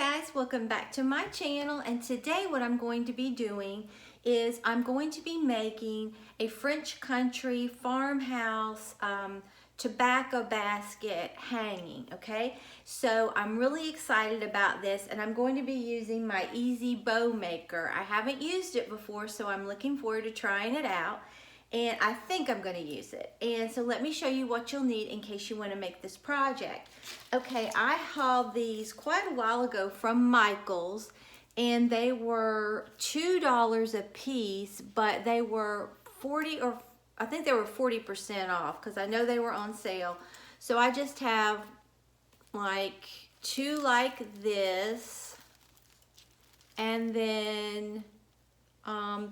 guys, welcome back to my channel, and today what I'm going to be doing is I'm going to be making a French country farmhouse tobacco basket hanging. Okay, so I'm really excited about this, and I'm going to be using my easy bow maker. I haven't used it before, so I'm looking forward to trying it out, and I think I'm going to use it. And so let me show you what you'll need in case you want to make this project. Okay, I hauled these quite a while ago from Michael's, and they were $2 a piece, but they were 40 or I think they were 40% off because I know they were on sale. So I just have like two like this, and then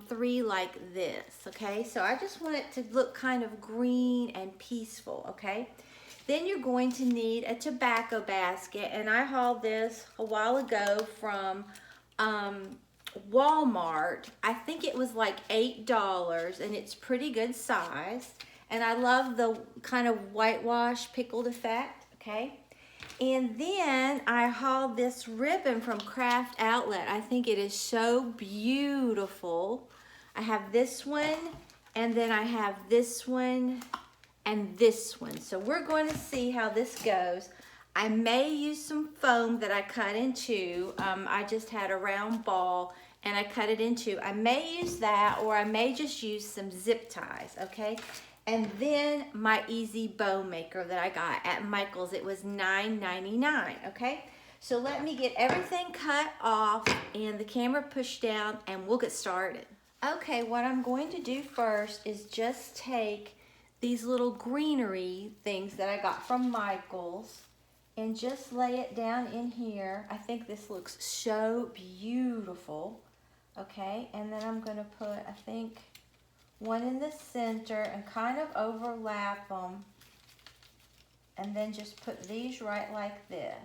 three like this. Okay, so I just want it to look kind of green and peaceful. Okay, then you're going to need a tobacco basket, and I hauled this a while ago from Walmart. I think it was like $8, and it's pretty good size, and I love the kind of whitewash pickled effect. Okay, and then I hauled this ribbon from Craft Outlet. I think it is so beautiful. I have this one, and then I have this one and this one. So we're going to see how this goes. I may use some foam that I cut in two. I just had a round ball and I cut it in two. I may use that, or I may just use some zip ties, okay? And then my easy bow maker that I got at Michael's. It was $9.99, okay? So let me get everything cut off and the camera pushed down, and we'll get started. Okay, what I'm going to do first is just take these little greenery things that I got from Michael's and just lay it down in here. I think this looks so beautiful. Okay, and then I'm going to put, I think, one in the center and kind of overlap them, and then just put these right like this.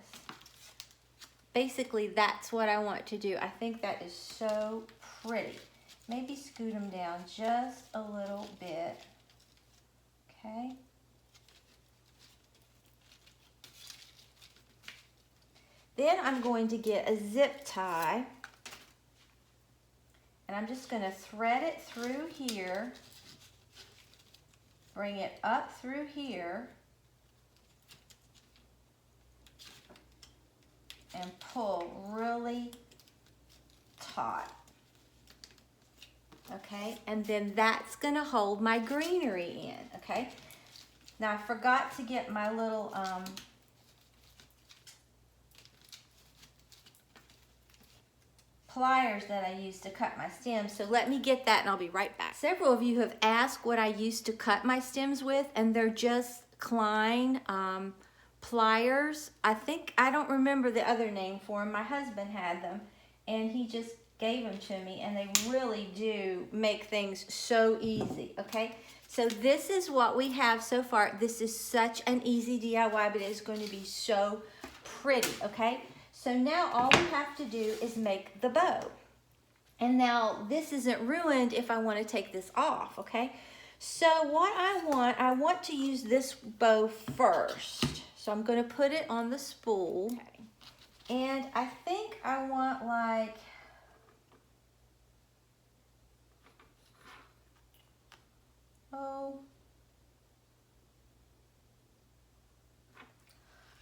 Basically, that's what I want to do. I think that is so pretty. Maybe scoot them down just a little bit. Okay. Then I'm going to get a zip tie, and I'm just going to thread it through here, bring it up through here, and pull really taut. Okay, and then that's going to hold my greenery in. Okay, now I forgot to get my little pliers that I use to cut my stems, so let me get that and I'll be right back. Several of you have asked what I used to cut my stems with, and they're just Klein pliers. I don't remember the other name for them. My husband had them, and he just gave them to me, and they really do make things so easy. Okay, so this is what we have so far. This is such an easy DIY, but it's going to be so pretty. Okay, so now all we have to do is make the bow. And now this isn't ruined if I want to take this off. Okay, so what I want to use this bow first. So I'm going to put it on the spool. Okay. And I think I want like,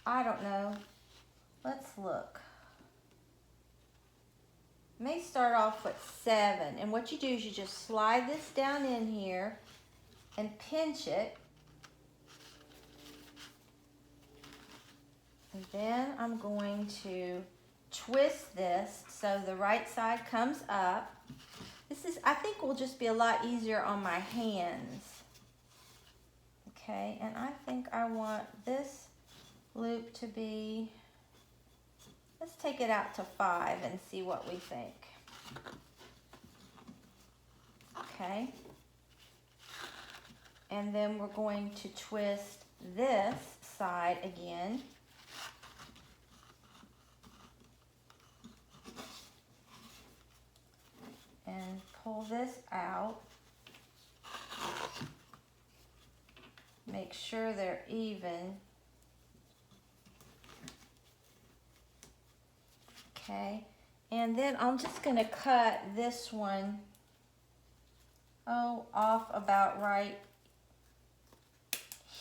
I don't know. Let's look. May start off with 7. And what you do is you just slide this down in here and pinch it. And then I'm going to twist this so the right side comes up. This is, I think, will just be a lot easier on my hands. Okay, and I think I want this loop to be, let's take it out to 5 and see what we think. Okay, and then we're going to twist this side again. And pull this out. Make sure they're even. Okay, and then I'm just gonna cut this one, off about right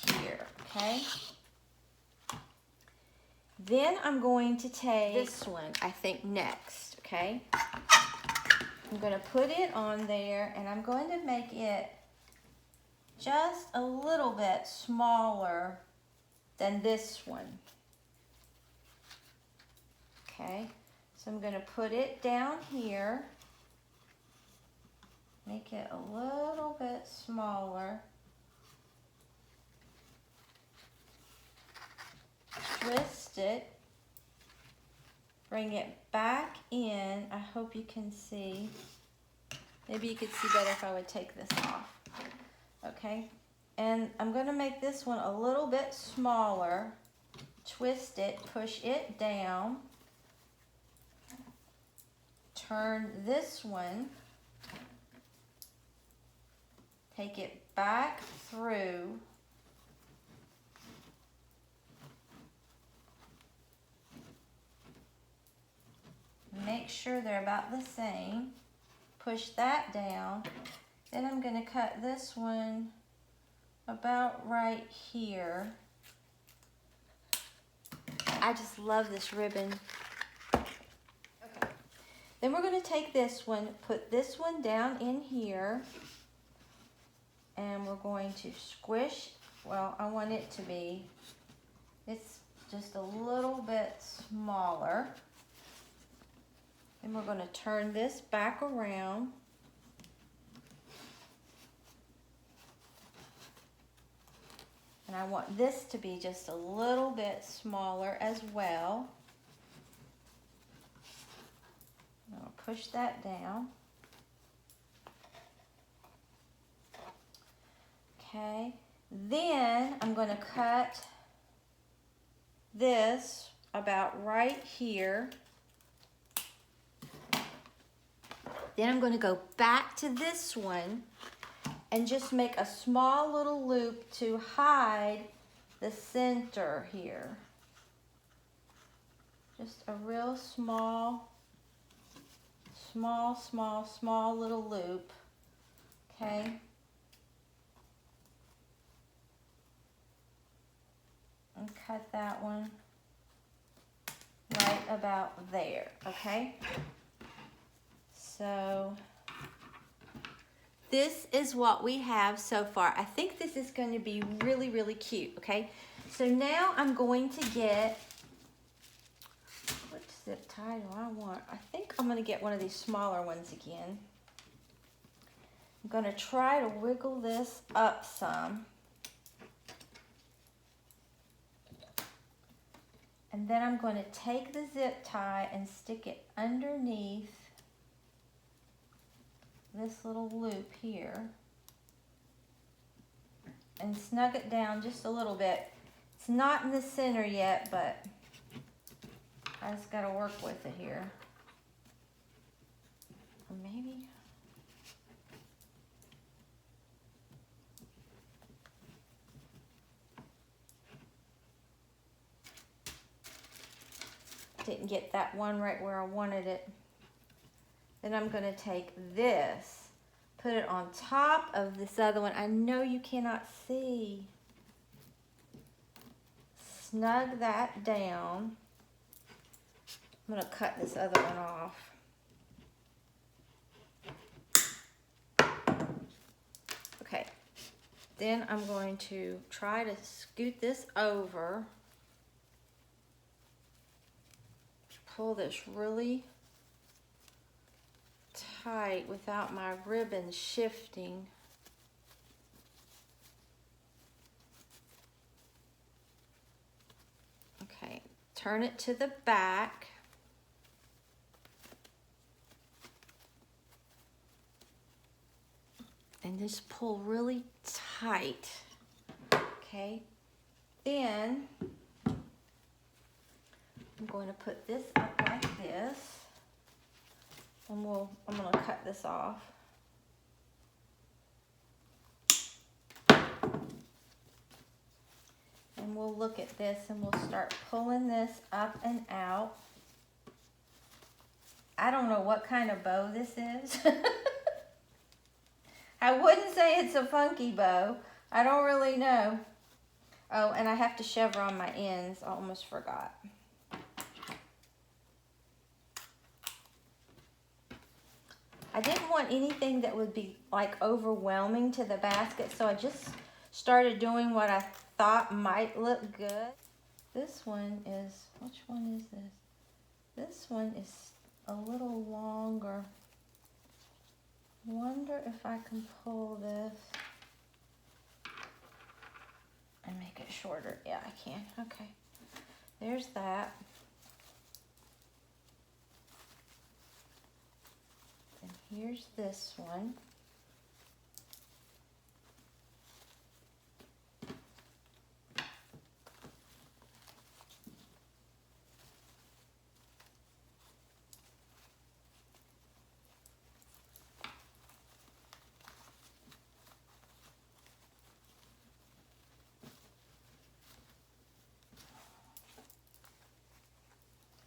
here, okay? Then I'm going to take this one, I think, next, okay? I'm gonna put it on there, and I'm going to make it just a little bit smaller than this one. Okay, so I'm gonna put it down here, make it a little bit smaller, twist it, bring it back in. I hope you can see. Maybe you could see better if I would take this off. Okay, and I'm gonna make this one a little bit smaller, twist it, push it down, turn this one, take it back through, make sure they're about the same, push that down. Then I'm going to cut this one about right here. I just love this ribbon. Okay. Then we're going to take this one, put this one down in here, and we're going to squish, well, I want it to be, it's just a little bit smaller. Then we're going to turn this back around. And I want this to be just a little bit smaller as well. I'll push that down. Okay, then I'm going to cut this about right here. Then I'm going to go back to this one and just make a small little loop to hide the center here. Just a real small little loop, okay? And cut that one right about there, okay? So this is what we have so far. I think this is going to be really, really cute, okay? So now I'm going to get, what zip tie do I want? I think I'm going to get one of these smaller ones again. I'm going to try to wiggle this up some. And then I'm going to take the zip tie and stick it underneath this little loop here and snug it down just a little bit. It's not in the center yet, but I just got to work with it here. Or maybe didn't get that one right where I wanted it. Then I'm going to take this, put it on top of this other one. I know you cannot see. Snug that down. I'm going to cut this other one off. Okay. Then I'm going to try to scoot this over. Pull this really tight without my ribbon shifting. Okay, turn it to the back. And just pull really tight. Okay, then I'm going to put this up like this. And I'm going to cut this off. And we'll look at this and we'll start pulling this up and out. I don't know what kind of bow this is. I wouldn't say it's a funky bow. I don't really know. Oh, and I have to chevron my ends. I almost forgot. I didn't want anything that would be like overwhelming to the basket, so I just started doing what I thought might look good. This one is, which one is this? This one is a little longer. Wonder if I can pull this and make it shorter. Yeah, I can. Okay. There's that. And here's this one.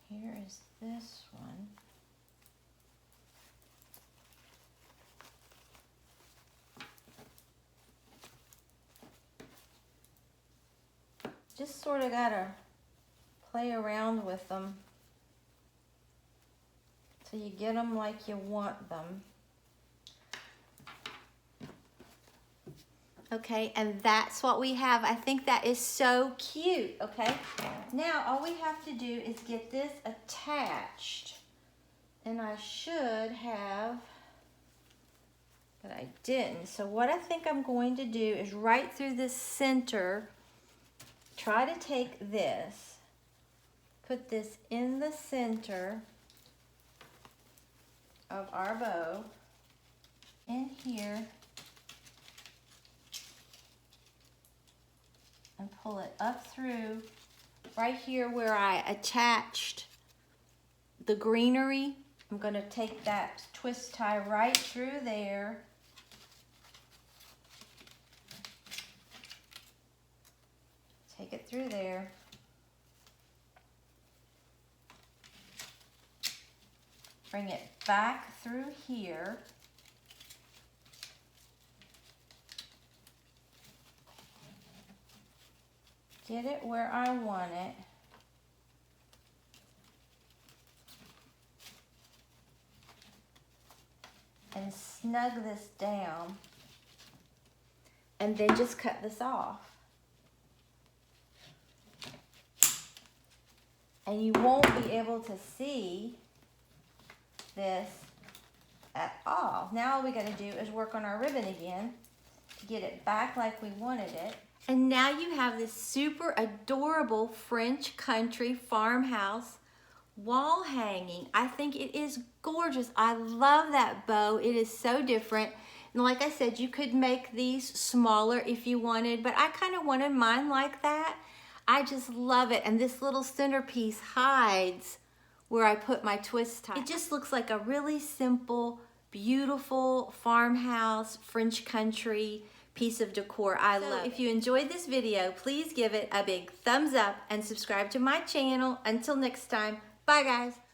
Here is this one. Just sort of gotta play around with them till you get them like you want them. Okay, and that's what we have. I think that is so cute, okay? Now, all we have to do is get this attached. And I should have, but I didn't. So what I think I'm going to do is right through this center, try to take this, put this in the center of our bow, in here, and pull it up through right here where I attached the greenery. I'm going to take that twist tie right through there. Take it through there. Bring it back through here. Get it where I want it. And snug this down. And then just cut this off. And you won't be able to see this at all. Now all we gotta do is work on our ribbon again to get it back like we wanted it. And now you have this super adorable French country farmhouse wall hanging. I think it is gorgeous. I love that bow. It is so different. And like I said, you could make these smaller if you wanted, but I kind of wanted mine like that. I just love it. And this little centerpiece hides where I put my twist tie. It just looks like a really simple, beautiful farmhouse, French country piece of decor. I love it. If you enjoyed this video, please give it a big thumbs up and subscribe to my channel. Until next time, bye guys.